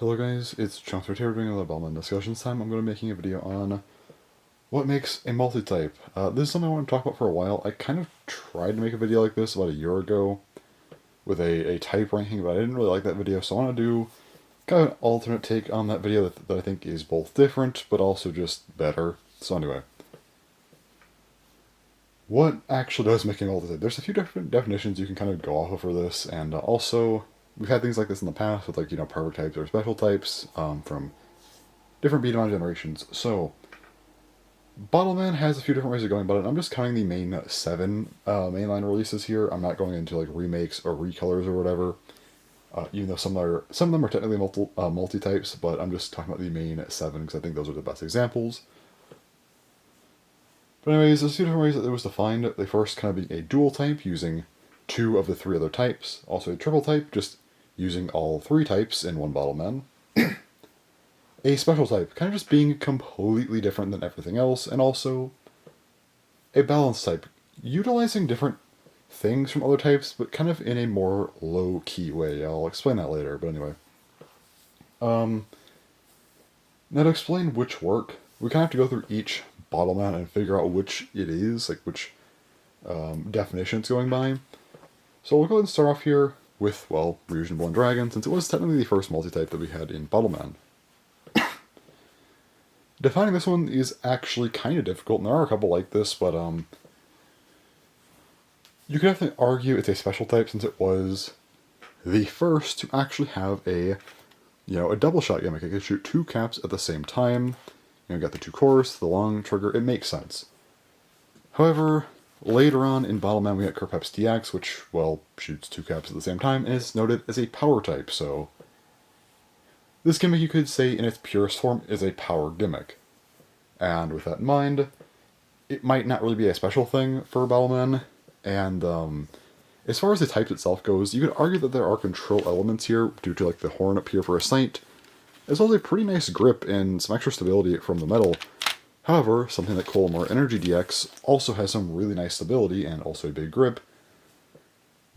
Hello guys, it's Chunks here doing another Bottleman discussion. This time I'm going to be making a video on what makes a multi-type. This is something I want to talk about for a while. I kind of tried to make a video like this about a year ago with a type ranking, but I didn't really like that video, so I want to do kind of an alternate take on that video that I think is both different, but also just better. So anyway, what actually does make a multi-type? There's a few different definitions you can kind of go off of for this, and also we've had things like this in the past with, like, perfect types or special types from different beat'em generations. So Bottleman has a few different ways of going about it. I'm just counting the main 7 mainline releases here. I'm not going into like remakes or recolors or whatever. Even though some of them are technically multi-types, but I'm just talking about the main 7 because I think those are the best examples. But anyways, there's a few different ways that it was defined. They first kind of being a dual type using 2 of the 3 other types. Also a triple type, just using all 3 types in one Bottleman. A special type, kind of just being completely different than everything else, and also a balanced type, utilizing different things from other types, but kind of in a more low-key way. I'll explain that later, but anyway. Now to explain which work, we kind of have to go through each Bottleman and figure out which it is, like which definition it's going by. So we'll go ahead and start off here with, well, Rouge and Blood Dragon, since it was technically the first multi-type that we had in Bottleman. Defining this one is actually kind of difficult, and there are a couple like this, but you could definitely argue it's a special type since it was the first to actually have a double shot gimmick. It could shoot 2 caps at the same time. You got the 2 cores, the long trigger, it makes sense. However, later on in Bottleman we got Kerpep's DX, which, well, shoots 2 caps at the same time, and is noted as a power type, so this gimmick, you could say, in its purest form, is a power gimmick. And with that in mind, it might not really be a special thing for Bottleman. And as far as the type itself goes, you could argue that there are control elements here due to, like, the horn up here for a sight, as well as a pretty nice grip and some extra stability from the metal. However, something like Colmar Energy DX also has some really nice stability and also a big grip,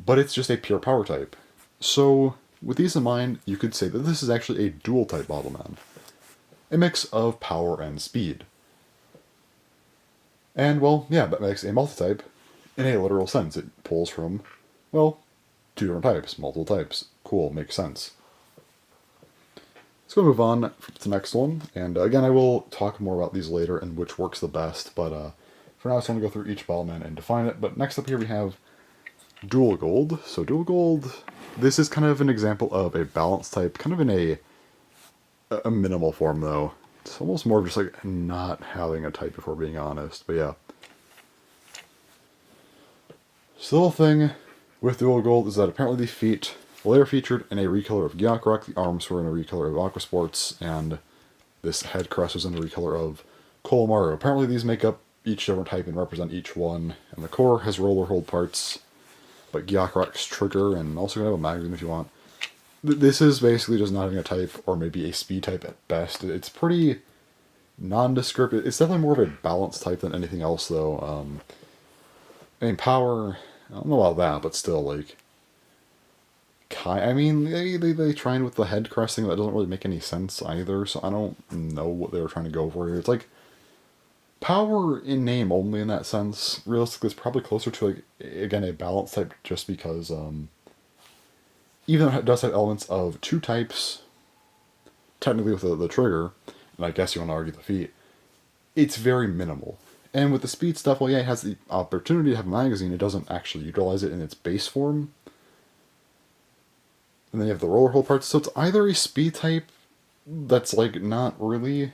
but it's just a pure power type. So with these in mind, you could say that this is actually a dual-type Bottleman. A mix of power and speed. And, well, yeah, that makes a multi-type in a literal sense. It pulls from, well, 2 different types, multiple types. Cool, makes sense. Let's go move on to the next one. And again, I will talk more about these later and which works the best, but for now I just want to go through each Bottleman and define it. But next up here we have Dual Gold. So Dual Gold, this is kind of an example of a balanced type, kind of in a minimal form though. It's almost more just like not having a type if we're being honest, but yeah. So the whole thing with Dual Gold is that apparently the feet, well, they were featured in a recolor of Gyakrock, the arms were in a recolor of Aqua Sports, and this head crest was in a recolor of Colmar. Apparently these make up each different type and represent each one, and the core has roller hold parts, but Gyakrock's trigger, and also gonna have a magazine if you want. This is basically just not having a type, or maybe a speed type at best. It's pretty nondescript. It's definitely more of a balanced type than anything else, though. I mean, power, I don't know about that, but still, like, I mean, they tried with the head cresting. That doesn't really make any sense either, so I don't know what they were trying to go for here. It's like power in name only in that sense. Realistically, it's probably closer to, like, again, a balanced type, just because even though it does have elements of 2 types, technically with the trigger, and I guess you want to argue the feet, it's very minimal. And with the speed stuff, well, yeah, it has the opportunity to have a magazine. It doesn't actually utilize it in its base form. And then you have the roller hold parts, so it's either a speed type that's, like, not really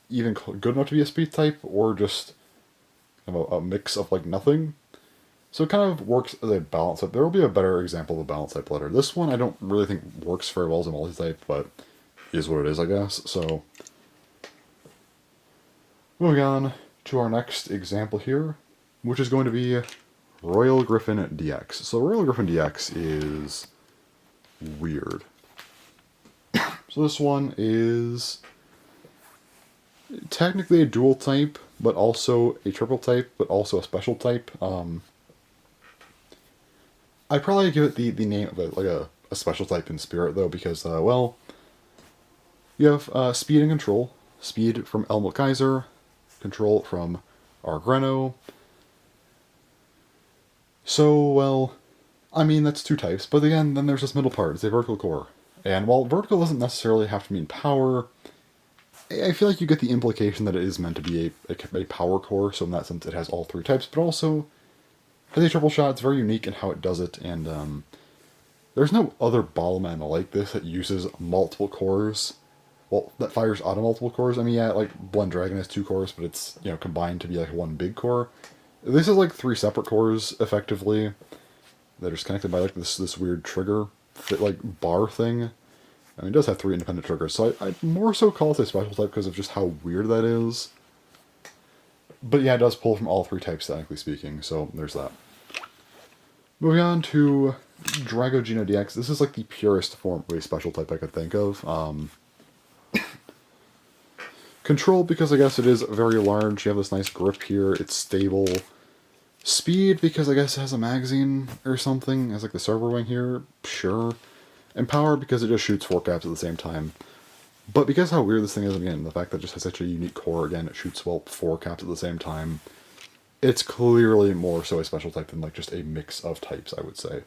even good enough to be a speed type, or just kind of a mix of, like, nothing. So it kind of works as a balance type. There will be a better example of a balance type later. This one I don't really think works very well as a multi-type, but is what it is, I guess. So moving on to our next example here, which is going to be Royal Griffin DX. So Royal Griffin DX is weird. So this one is technically a dual type, but also a triple type, but also a special type. I'd probably give it the name of a special type in spirit, though, because, well, You have speed and control. Speed from Elmo Kaiser, control from Argreno. So, well, I mean, that's two types, but again, then there's this middle part. It's a vertical core. And while vertical doesn't necessarily have to mean power, I feel like you get the implication that it is meant to be a power core, so in that sense it has all three types, but also has a triple shot. It's very unique in how it does it, and there's no other Bottleman like this that uses multiple cores. Well, that fires out of multiple cores. I mean, yeah, like Blend Dragon has two cores, but it's, you know, combined to be like one big core. This is like three separate cores, effectively, that are just connected by like this weird trigger, like bar thing. I mean, it does have three independent triggers, so I'd more so call it a special type because of just how weird that is. But yeah, it does pull from all three types, technically speaking, so there's that. Moving on to Dragogeno DX. This is like the purest form of a special type I could think of. Control, because I guess it is very large. You have this nice grip here. It's stable. Speed, because I guess it has a magazine or something. It has like the server wing here. Sure. And power, because it just shoots 4 caps at the same time. But because how weird this thing is, again, the fact that it just has such a unique core, again, it shoots, well, 4 caps at the same time. It's clearly more so a special type than like just a mix of types, I would say.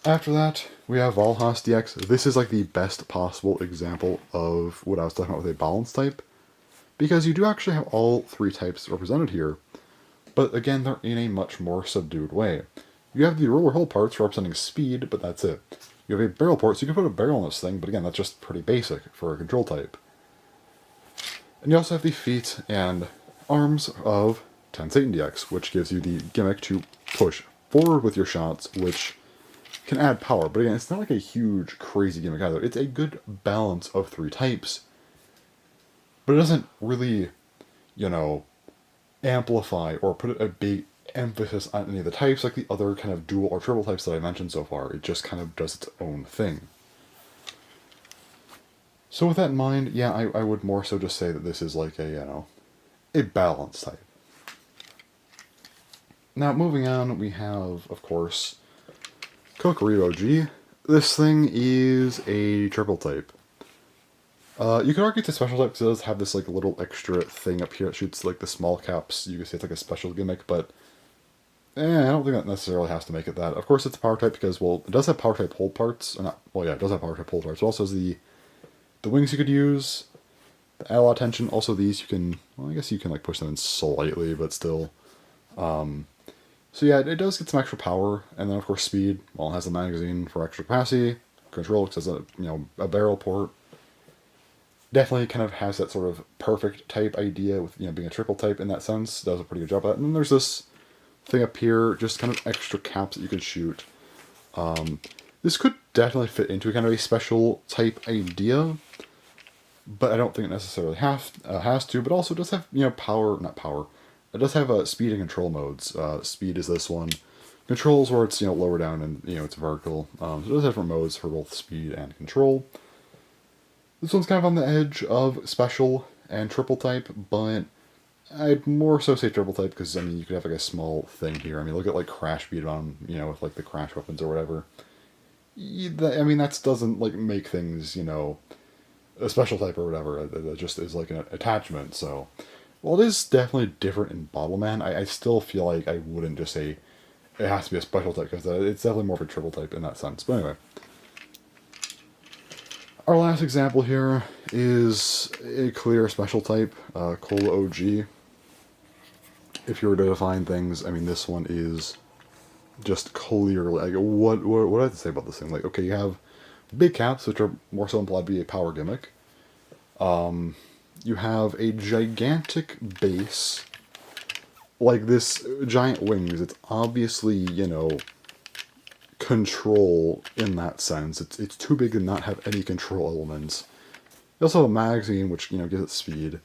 After that, we have Valhas DX. This is like the best possible example of what I was talking about with a balance type, because you do actually have all three types represented here, but again, they're in a much more subdued way. You have the roller hull parts representing speed, but that's it. You have a barrel port, so you can put a barrel on this thing, but again, that's just pretty basic for a control type. And you also have the feet and arms of Ten Satan DX, which gives you the gimmick to push forward with your shots, which can add power. But again, it's not like a huge, crazy gimmick either. It's a good balance of three types, but it doesn't really, you know, amplify or put a big emphasis on any of the types like the other kind of dual or triple types that I mentioned so far. It just kind of does its own thing. So with that in mind, yeah, I would more so just say that this is like a, you know, a balance type. Now, moving on, we have, of course, Kokorito G. This thing is a triple type. You could argue it's a special type because it does have this like little extra thing up here that shoots like the small caps. You could say it's like a special gimmick, but I don't think that necessarily has to make it that. Of course, it's a power type because, well, it does have power type hold parts. Or not, well, yeah, it does have power type hold parts. It also has the wings you could use, the add a lot of tension. Also, these you can, well, I guess you can like push them in slightly, but still. So yeah, it does get some extra power, and then of course speed. Well, it has a magazine for extra capacity. Control, because it has a barrel port. Definitely kind of has that sort of perfect type idea with being a triple type in that sense. Does a pretty good job of that. And then there's this thing up here, just kind of extra caps that you could shoot. This could definitely fit into kind of a special type idea, but I don't think it necessarily has to. But also it does have not power. It does have speed and control modes. Speed is this one. Control is where it's lower down and it's vertical. So it does have different modes for both speed and control. This one's kind of on the edge of special and triple type, but I'd more so say triple type because, I mean, you could have like a small thing here. I mean, look at like Crash Beat on, with like the Crash weapons or whatever. I mean, that doesn't like make things, a special type or whatever. It just is like an attachment, so. Well, it is definitely different in Bottleman. I still feel like I wouldn't just say it has to be a special type because it's definitely more of a triple type in that sense. But anyway. Our last example here is a clear special type, Cola OG. If you were to define things, I mean, this one is just clearly, like, what do I have to say about this thing? Like, okay, you have big caps, which are more so implied to be a power gimmick. You have a gigantic base, like this giant wings. It's obviously, control in that sense. It's too big to not have any control elements. You also have a magazine, which, gives it speed.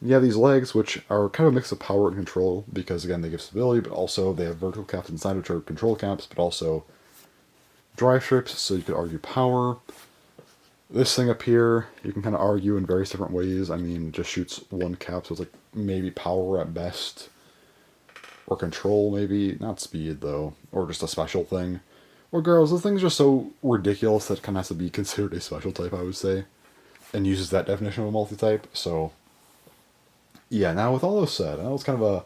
You have these legs, which are kind of a mix of power and control, because, again, they give stability, but also they have vertical caps inside, which are control caps, but also drive strips, so you could argue power. This thing up here, you can kind of argue in various different ways. I mean, it just shoots one cap, so it's like maybe power at best. Or control, maybe. Not speed, though. Or just a special thing. Regardless, this thing's just so ridiculous that it kind of has to be considered a special type, I would say, and uses that definition of a multi-type. So, yeah, now with all those said, I know it's kind of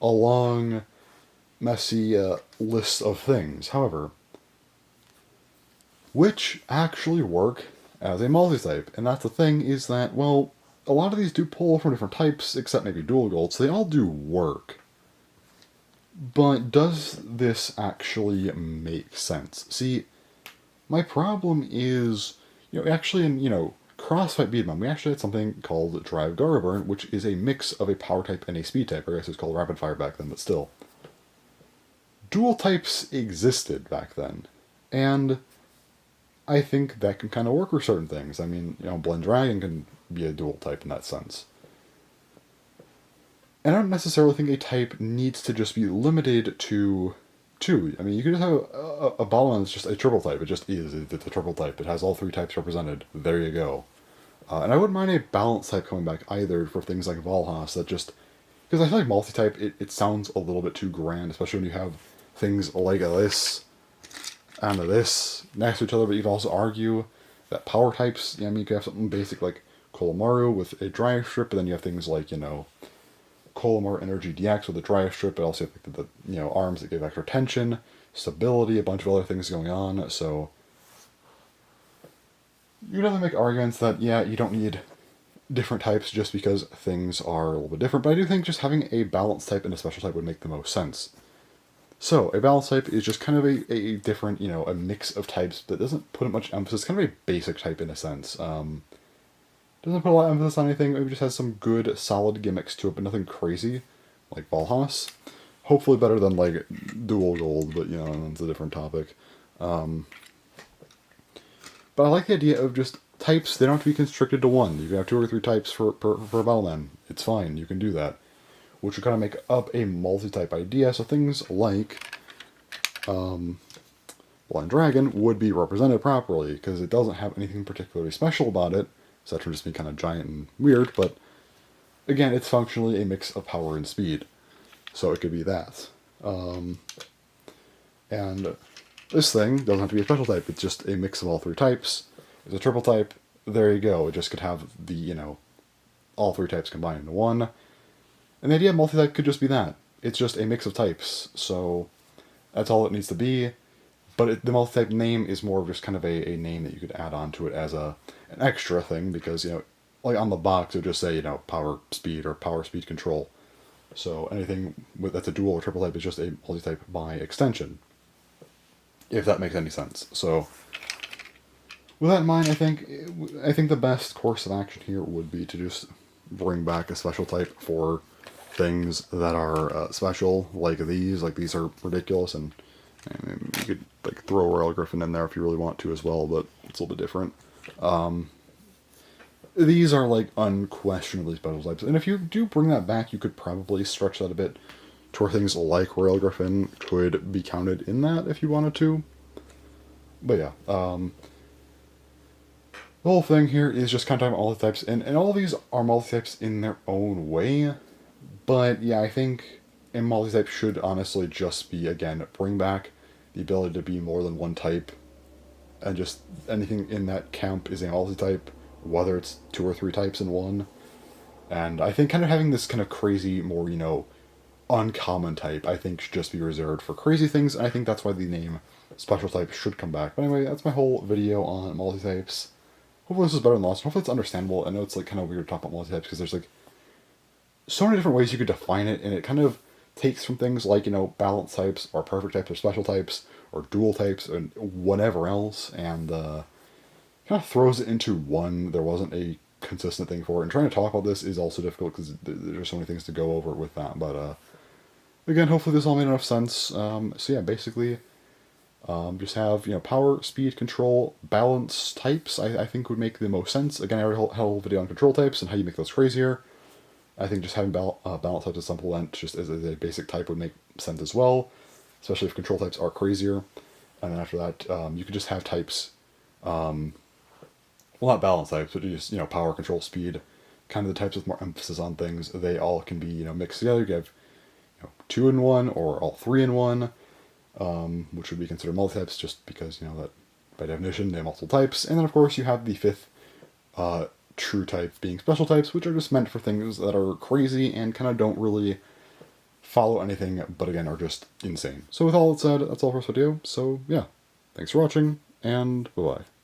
a long, messy list of things. However, which actually work as a multi-type? And that's the thing, is that, well, a lot of these do pull from different types, except maybe dual gold, so they all do work. But does this actually make sense? See, my problem is, actually in, Crossfight Beatman, we actually had something called Drive Garburn, which is a mix of a power type and a speed type. I guess it's called Rapid Fire back then, but still. Dual types existed back then, and I think that can kind of work for certain things. I mean, Blend Dragon can be a dual type in that sense. And I don't necessarily think a type needs to just be limited to two. I mean, you could just have a Bottleman that's just a triple type. It just is. It's a triple type. It has all three types represented. There you go. And I wouldn't mind a balance type coming back either for things like Valhas that just... Because I feel like multi-type, it sounds a little bit too grand, especially when you have things like this and this next to each other, but you can also argue that power types, you could have something basic like Kolomaru with a drive strip, but then you have things like, Kolomaru Energy DX with a drive strip, but also you have the arms that give extra tension, stability, a bunch of other things going on, so you'd have to make arguments that, yeah, you don't need different types just because things are a little bit different, but I do think just having a balanced type and a special type would make the most sense. So, a balanced type is just kind of a different, a mix of types that doesn't put much emphasis, kind of a basic type in a sense. Doesn't put a lot of emphasis on anything, maybe just has some good, solid gimmicks to it, but nothing crazy, like Valhas. Hopefully better than, like, Dual Gold, but, it's a different topic. But I like the idea of just types, they don't have to be constricted to one. You can have 2 or 3 types for Bottleman. It's fine, you can do that. Which would kind of make up a multi-type idea, so things like Blind Dragon would be represented properly, because it doesn't have anything particularly special about it, aside from just being kind of giant and weird, but again, it's functionally a mix of power and speed, so it could be that. And this thing doesn't have to be a special type, it's just a mix of all 3 types. It's a triple type, there you go, it just could have the, all 3 types combined into one. And the idea of multi-type could just be that. It's just a mix of types, so that's all it needs to be. But the multi-type name is more of just kind of a name that you could add on to it as an extra thing, because, like on the box it would just say, power speed or power speed control. So anything that's a dual or triple type is just a multi-type by extension, if that makes any sense. So with that in mind, I think the best course of action here would be to just bring back a special type for things that are special, like these. Like, these are ridiculous, and you could like throw Royal Griffin in there if you really want to as well, but it's a little bit different. These are like unquestionably special types, and if you do bring that back, you could probably stretch that a bit to where things like Royal Griffin could be counted in that if you wanted to. But yeah, the whole thing here is just kind of talking about multi-types, and all these are multi-types in their own way. But yeah, I think a multi-type should honestly just be, again, bring back the ability to be more than one type, and just anything in that camp is a multi-type, whether it's 2 or 3 types in one. And I think kind of having this kind of crazy, more, uncommon type, I think should just be reserved for crazy things, and I think that's why the name special type should come back. But anyway, that's my whole video on multi-types. Hopefully this is better than last one. Hopefully it's understandable. I know it's like kind of weird to talk about multi-types because there's like so many different ways you could define it, and it kind of takes from things like, balance types, or perfect types, or special types, or dual types, and whatever else, and kind of throws it into one. There wasn't a consistent thing for it, and trying to talk about this is also difficult because there's so many things to go over with that, but again, hopefully this all made enough sense. So yeah, basically, just have, power, speed, control, balance types, I think would make the most sense. Again, I already had a whole video on control types and how you make those crazier. I think just having balance types as supplement just as a basic type would make sense as well, especially if control types are crazier. And then after that, you could just have types, well, not balance types, but just, power, control, speed, kind of the types with more emphasis on things. They all can be, mixed together. You have 2 in 1 or all 3 in 1. which would be considered multi-types just because, you know, that by definition they have multiple types. And then of course you have the fifth true type being special types, which are just meant for things that are crazy and kind of don't really follow anything, but again are just insane. So with all that said, that's all for this video. So yeah, thanks for watching, and bye-bye.